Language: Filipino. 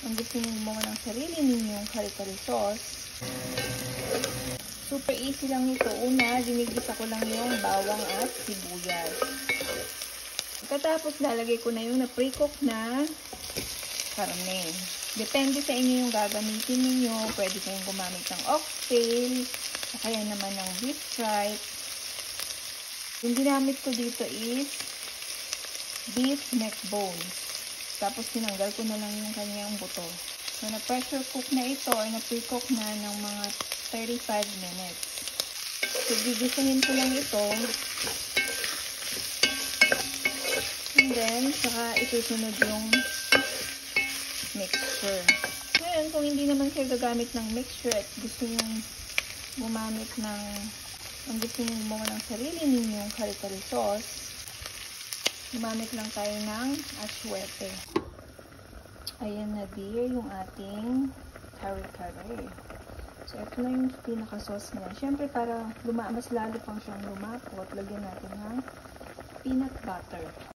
Kung gusto niyo gumawa ng sarili ninyong kare-kare sauce, super easy lang ito. Una, ginigisa ko lang yung bawang at sibuyas. Pagkatapos, lalagay ko na yung na-pre-cook na karne. Depende sa inyo yung gagamitin ninyo. Pwede kayong gumamit ng oxtail, o kaya naman ng beef tripe. Yung ginamit ko dito is beef neck bones. Tapos, tinanggal ko na lang yung kanyang buto. So, na-pressure cook na ito, or na-pre-cook na ng mga 35 minutes. So, gigisahin ko lang ito. And then, saka isusunod yung mixture. Ngayon, kung hindi naman kayo gagamit ng mixture at gusto nyo gumamit ng, kung gusto nyo gumawa ng sarili ninyong kare-kare sauce, gumamit lang tayo ng aswete. Ayan na dear, yung ating kare-kare. So, ito na yung pinaka-sauce niya. Siyempre, para mas lalo pang siyang lumapot, lagyan natin ng peanut butter.